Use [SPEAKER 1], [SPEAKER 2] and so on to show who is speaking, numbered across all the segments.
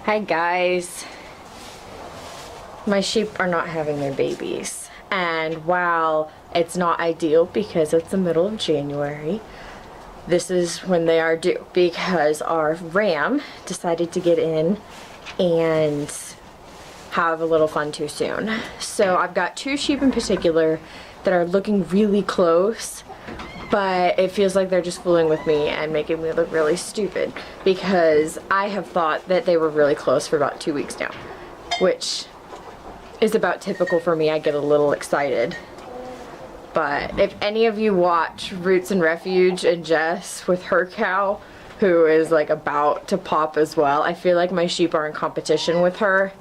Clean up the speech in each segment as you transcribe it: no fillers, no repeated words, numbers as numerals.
[SPEAKER 1] Hi guys. My sheep are not having their babies, and while it's not ideal because it's the middle of January, this is when they are due because our ram decided to get in and have a little fun too soon. So I've got two sheep in particular that are looking really close, but it feels like they're just fooling with me and making me look really stupid because I have thought that they were really close for about 2 weeks now, which is about typical for me. I get a little excited. But if any of you watch Roots and Refuge and Jess with her cow, who is like about to pop as well, I feel like my sheep are in competition with her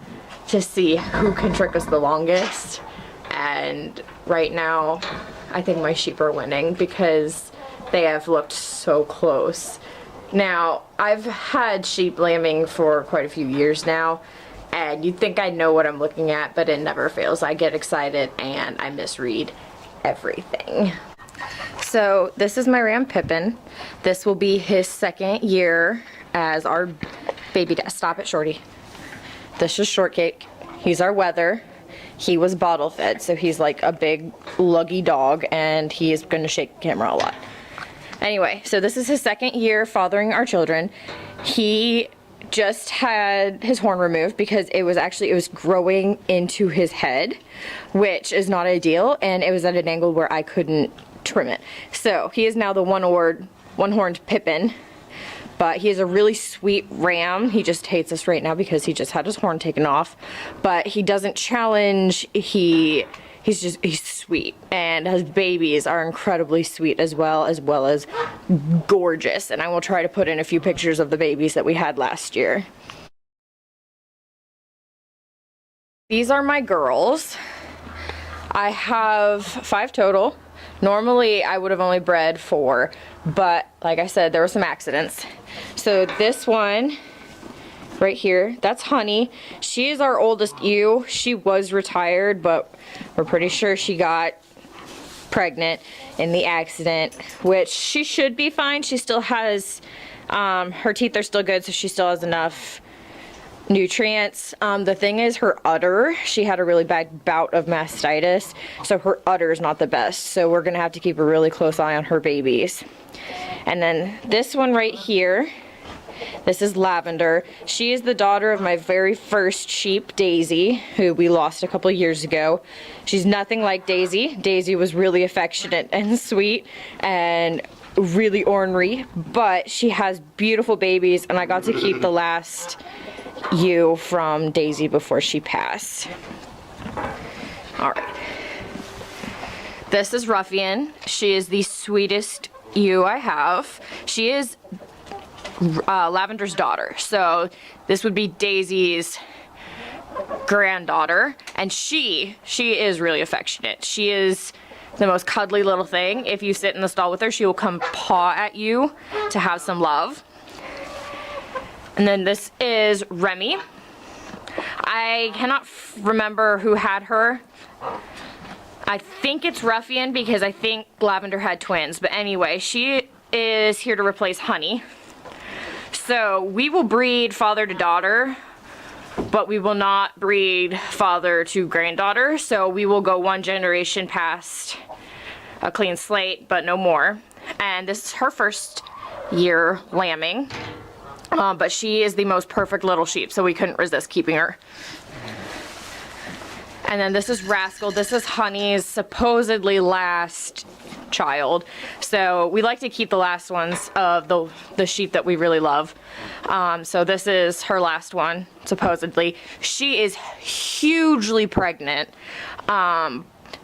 [SPEAKER 1] to see who can trick us the longest. And right now, I think my sheep are winning because they have looked so close. Now, I've had sheep lambing for quite a few years now, and you'd think I know what I'm looking at, but it never fails. I get excited and I misread everything. So this is my ram Pippin. This will be his second year as our baby dad. Stop it, Shorty. This is Shortcake. He's our Weather. He was bottle fed, so he's like a big luggy dog, and he is going to shake the camera a lot. Anyway, so this is his second year fathering our children. He just had his horn removed because it was growing into his head, which is not ideal, and it was at an angle where I couldn't trim it. So he is now the one-horned Pippin. But he is a really sweet ram. He just hates us right now because he just had his horn taken off. But he doesn't challenge. He's sweet. And his babies are incredibly sweet as well as gorgeous. And I will try to put in a few pictures of the babies that we had last year. These are my girls. I have 5 total. Normally I would have only bred 4, but like I said, there were some accidents. So this one right here, that's Honey. She is our oldest ewe. She was retired, but we're pretty sure she got pregnant in the accident, which she should be fine. She still has, her teeth are still good, so she still has enough nutrients. The thing is, her udder, she had a really bad bout of mastitis, so her udder is not the best, so we're gonna have to keep a really close eye on her babies. And then this one right here, this is Lavender. She is the daughter of my very first sheep, Daisy, who we lost a couple years ago. She's nothing like Daisy. Daisy was really affectionate and sweet and really ornery, but she has beautiful babies, and I got to keep the last ewe from Daisy before she passed. All right. This is Ruffian. She is the sweetest ewe I have. She is Lavender's daughter, so this would be Daisy's granddaughter, and she is really affectionate. She is the most cuddly little thing. If you sit in the stall with her, she will come paw at you to have some love. And then this is Remy. I cannot remember who had her. I think it's Ruffian because I think Lavender had twins. But anyway, she is here to replace Honey. So we will breed father to daughter, but we will not breed father to granddaughter. So we will go one generation past a clean slate, but no more. And this is her first year lambing. But she is the most perfect little sheep, so we couldn't resist keeping her. And then this is Rascal. This is Honey's supposedly last child. So we like to keep the last ones of the sheep that we really love. So this is her last one, supposedly. She is hugely pregnant.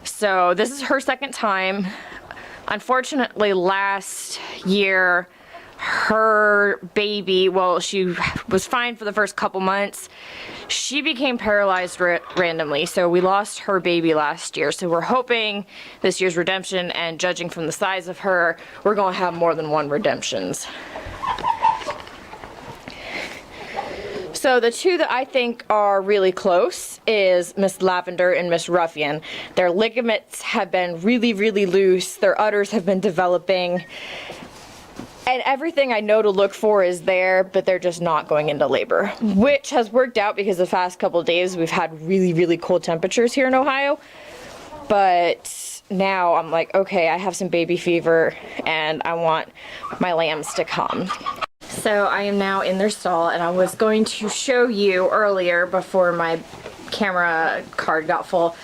[SPEAKER 1] So this is her second time. Unfortunately, last year, her baby, well, she was fine for the first couple months. She became paralyzed randomly, so we lost her baby last year. So we're hoping this year's redemption, and judging from the size of her, we're going to have more than one redemptions. So the two that I think are really close is Miss Lavender and Miss Ruffian. Their ligaments have been really, really loose. Their udders have been developing. And everything I know to look for is there, but they're just not going into labor, which has worked out because the past couple of days we've had really, really cold temperatures here in Ohio. But now I'm like, okay, I have some baby fever and I want my lambs to come. So I am now in their stall, and I was going to show you earlier before my camera card got full.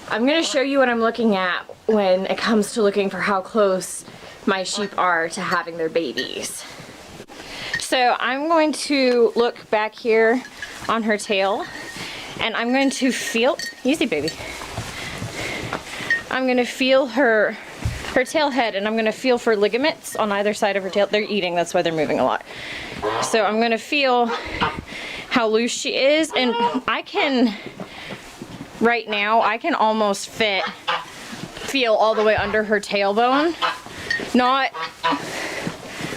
[SPEAKER 1] I'm going to show you what I'm looking at when it comes to looking for how close my sheep are to having their babies. So I'm going to look back here on her tail, and I'm going to feel, easy baby, I'm going to feel her tail head, and I'm going to feel for ligaments on either side of her tail. They're eating, that's why they're moving a lot. So I'm going to feel how loose she is, and I can, right now, I can almost feel all the way under her tailbone. Not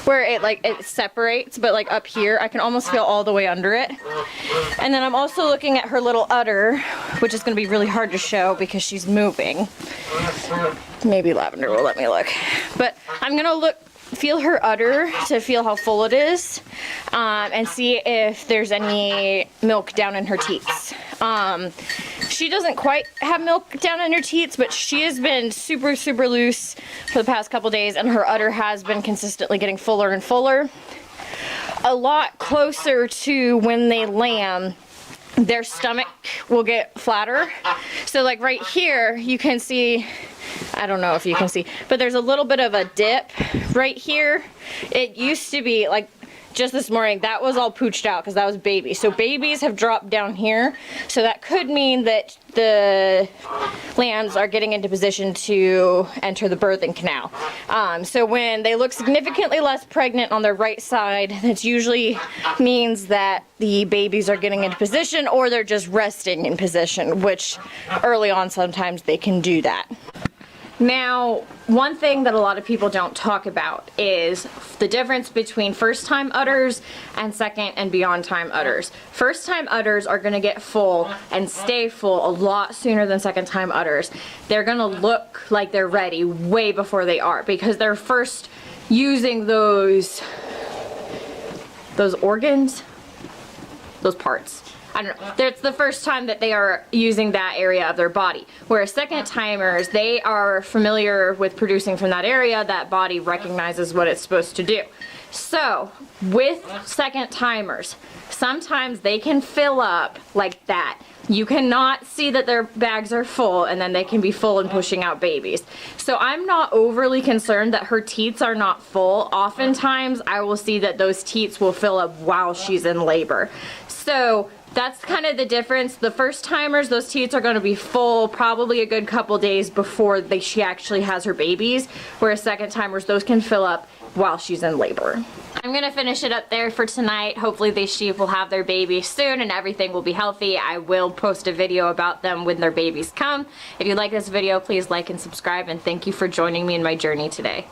[SPEAKER 1] where it separates, but like up here, I can almost feel all the way under it. And then I'm also looking at her little udder, which is going to be really hard to show because she's moving. Maybe Lavender will let me look. But I'm going to feel her udder to feel how full it is, and see if there's any milk down in her teats. She doesn't quite have milk down in her teats, but she has been super, super loose for the past couple days, and her udder has been consistently getting fuller and fuller. A lot closer to when they lamb, their stomach will get flatter. So like right here, you can see, I don't know if you can see, but there's a little bit of a dip right here. It used to be like, just this morning, that was all pooched out because that was baby. So babies have dropped down here. So that could mean that the lambs are getting into position to enter the birthing canal. So when they look significantly less pregnant on their right side, that usually means that the babies are getting into position, or they're just resting in position, which early on sometimes they can do that. Now, one thing that a lot of people don't talk about is the difference between first time udders and second and beyond time udders. First time udders are going to get full and stay full a lot sooner than second time udders. They're going to look like they're ready way before they are, because they're first using those organs, those parts. I don't know. It's the first time that they are using that area of their body. Whereas second timers, they are familiar with producing from that area. That body recognizes what it's supposed to do. So with second timers, sometimes they can fill up like that. You cannot see that their bags are full, and then they can be full and pushing out babies. So I'm not overly concerned that her teats are not full. Oftentimes I will see that those teats will fill up while she's in labor. So that's kind of the difference. The first timers, those teats are going to be full probably a good couple days before she actually has her babies, whereas second timers, those can fill up while she's in labor. I'm going to finish it up there for tonight. Hopefully these sheep will have their babies soon and everything will be healthy. I will post a video about them when their babies come. If you like this video, please like and subscribe, and thank you for joining me in my journey today.